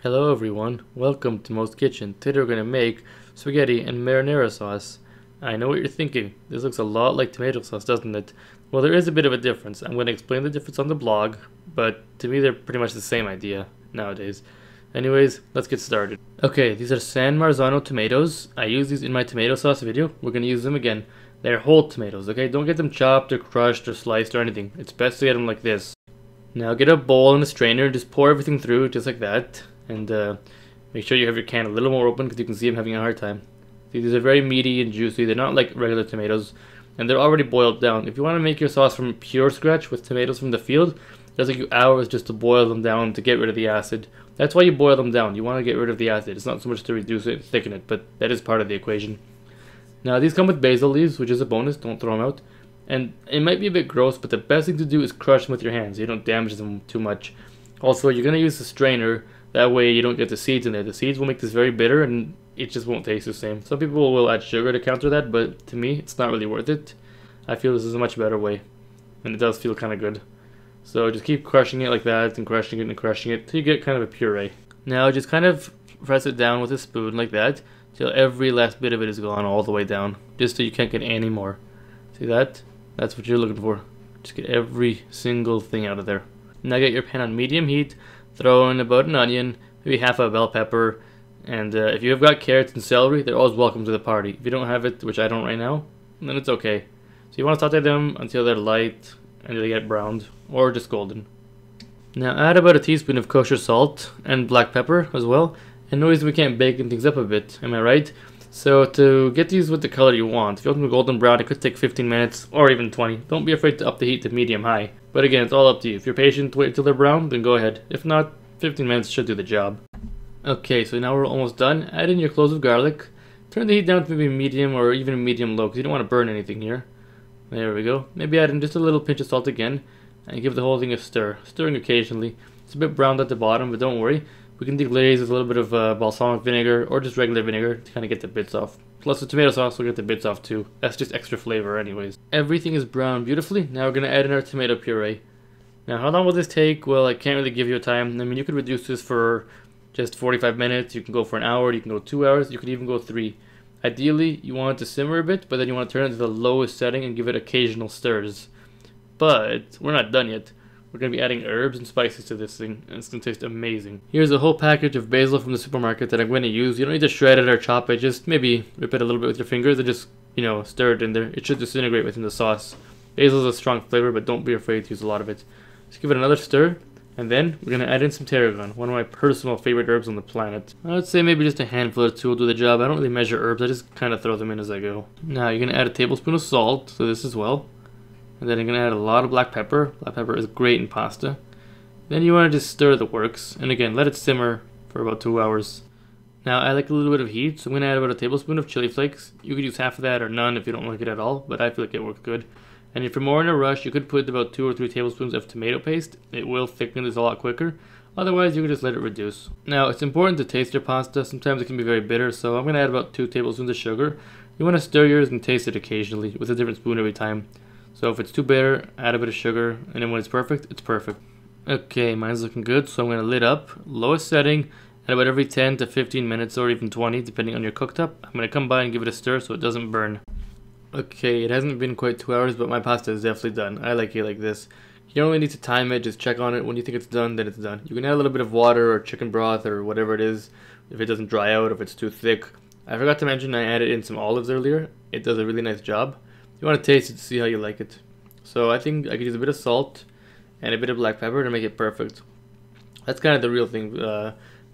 Hello everyone, welcome to Most Kitchen. Today we're going to make spaghetti and marinara sauce. I know what you're thinking, this looks a lot like tomato sauce, doesn't it? Well, there is a bit of a difference. I'm going to explain the difference on the blog, but to me they're pretty much the same idea nowadays. Anyways, let's get started. Okay, these are San Marzano tomatoes. I used these in my tomato sauce video. We're going to use them again. They're whole tomatoes, okay? Don't get them chopped or crushed or sliced or anything. It's best to get them like this. Now get a bowl and a strainer, just pour everything through just like that. And make sure you have your can a little more open because you can see I'm having a hard time. See, these are very meaty and juicy. They're not like regular tomatoes. And they're already boiled down. If you want to make your sauce from pure scratch with tomatoes from the field, it does take you hours just to boil them down to get rid of the acid. That's why you boil them down. You want to get rid of the acid. It's not so much to reduce it and thicken it, but that is part of the equation. Now these come with basil leaves, which is a bonus. Don't throw them out. And it might be a bit gross, but the best thing to do is crush them with your hands. You don't damage them too much. Also, you're going to use the strainer. That way you don't get the seeds in there. The seeds will make this very bitter and it just won't taste the same. Some people will add sugar to counter that, but to me, it's not really worth it. I feel this is a much better way. And it does feel kind of good. So just keep crushing it like that and crushing it and crushing it till you get kind of a puree. Now just kind of press it down with a spoon like that till every last bit of it is gone all the way down. Just so you can't get any more. See that? That's what you're looking for. Just get every single thing out of there. Now get your pan on medium heat. Throw in about an onion, maybe half a bell pepper, and if you have got carrots and celery, they're always welcome to the party. If you don't have it, which I don't right now, then it's okay. So you want to saute them until they're light and they get browned, or just golden. Now add about a teaspoon of kosher salt and black pepper as well, and notice we can't bake things up a bit, am I right? So to get these with the color you want, if you want them golden brown, it could take 15 minutes or even 20. Don't be afraid to up the heat to medium-high. But again, it's all up to you. If you're patient, wait until they're brown, then go ahead. If not, 15 minutes should do the job. Okay, so now we're almost done. Add in your cloves of garlic. Turn the heat down to maybe medium or even medium-low because you don't want to burn anything here. There we go. Maybe add in just a little pinch of salt again and give the whole thing a stir. Stirring occasionally. It's a bit browned at the bottom, but don't worry. We can deglaze with a little bit of balsamic vinegar or just regular vinegar to kind of get the bits off. Plus the tomato sauce will get the bits off too. That's just extra flavor anyways. Everything is browned beautifully. Now we're going to add in our tomato puree. Now how long will this take? Well, I can't really give you a time. I mean, you could reduce this for just 45 minutes. You can go for an hour. You can go 2 hours. You could even go 3. Ideally, you want it to simmer a bit, but then you want to turn it to the lowest setting and give it occasional stirs. But we're not done yet. We're going to be adding herbs and spices to this thing, and it's going to taste amazing. Here's a whole package of basil from the supermarket that I'm going to use. You don't need to shred it or chop it, just maybe rip it a little bit with your fingers and just, stir it in there. It should disintegrate within the sauce. Basil is a strong flavor, but don't be afraid to use a lot of it. Just give it another stir, and then we're going to add in some tarragon, one of my personal favorite herbs on the planet. I would say maybe just a handful or two will do the job. I don't really measure herbs, I just kind of throw them in as I go. Now you're going to add a tablespoon of salt to this as well. And then you're going to add a lot of black pepper. Black pepper is great in pasta. Then you want to just stir the works. And again, let it simmer for about 2 hours. Now I like a little bit of heat, so I'm going to add about a tablespoon of chili flakes. You could use half of that or none if you don't like it at all, but I feel like it works good. And if you're more in a rush, you could put about 2 or 3 tablespoons of tomato paste. It will thicken this a lot quicker. Otherwise, you can just let it reduce. Now, it's important to taste your pasta. Sometimes it can be very bitter, so I'm going to add about 2 tablespoons of sugar. You want to stir yours and taste it occasionally with a different spoon every time. So if it's too bitter, add a bit of sugar, and then when it's perfect, it's perfect. Okay, mine's looking good, so I'm going to lid up, lowest setting, and about every 10 to 15 minutes or even 20, depending on your cooktop. I'm going to come by and give it a stir so it doesn't burn. Okay, it hasn't been quite 2 hours, but my pasta is definitely done. I like it like this. You don't really need to time it, just check on it. When you think it's done, then it's done. You can add a little bit of water or chicken broth or whatever it is, if it doesn't dry out, if it's too thick. I forgot to mention I added in some olives earlier. It does a really nice job. You want to taste it to see how you like it. So I think I could use a bit of salt and a bit of black pepper to make it perfect. That's kind of the real thing.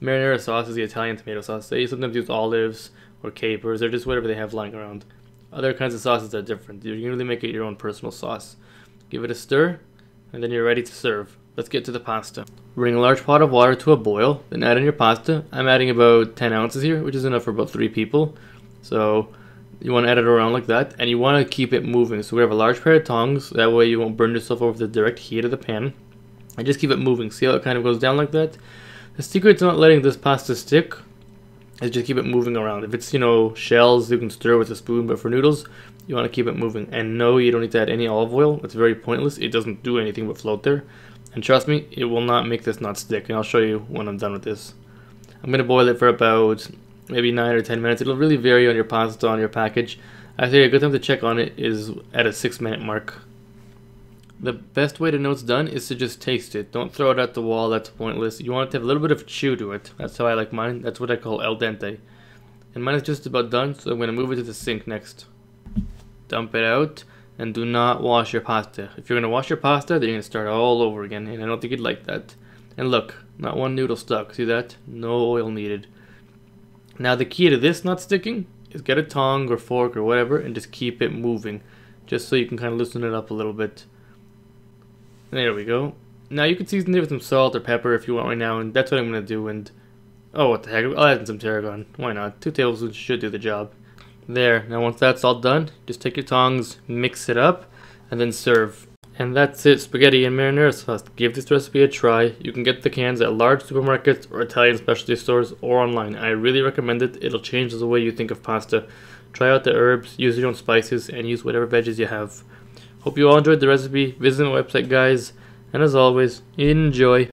Marinara sauce is the Italian tomato sauce. They sometimes use olives or capers or just whatever they have lying around. Other kinds of sauces are different. You can really make it your own personal sauce. Give it a stir and then you're ready to serve. Let's get to the pasta. Bring a large pot of water to a boil, then add in your pasta. I'm adding about 10 ounces here, which is enough for about 3 people. So you want to add it around like that, and you want to keep it moving. So we have a large pair of tongs, that way you won't burn yourself over the direct heat of the pan. And just keep it moving. See how it kind of goes down like that? The secret to not letting this pasta stick is just keep it moving around. If it's, shells, you can stir with a spoon, but for noodles, you want to keep it moving. And no, you don't need to add any olive oil. It's very pointless. It doesn't do anything but float there. And trust me, it will not make this not stick. And I'll show you when I'm done with this. I'm going to boil it for about maybe 9 or 10 minutes. It'll really vary on your pasta on your package. I think a good time to check on it is at a 6-minute mark. The best way to know it's done is to just taste it. Don't throw it at the wall, that's pointless. You want it to have a little bit of chew to it. That's how I like mine. That's what I call al dente. And mine is just about done, so I'm going to move it to the sink next. Dump it out, and do not wash your pasta. If you're going to wash your pasta, then you're going to start all over again, and I don't think you'd like that. And look, not one noodle stuck. See that? No oil needed. Now the key to this not sticking is get a tongue or fork or whatever and just keep it moving, just so you can kind of loosen it up a little bit. There we go. Now you can season it with some salt or pepper if you want right now, and that's what I'm going to do. And oh, what the heck, I'll add in some tarragon. Why not? 2 tablespoons should do the job. There, now once that's all done, just take your tongs, mix it up, and then serve. And that's it, spaghetti and marinara sauce. Give this recipe a try. You can get the cans at large supermarkets or Italian specialty stores or online. I really recommend it. It'll change the way you think of pasta. Try out the herbs, use your own spices, and use whatever veggies you have. Hope you all enjoyed the recipe. Visit my website, guys. And as always, enjoy.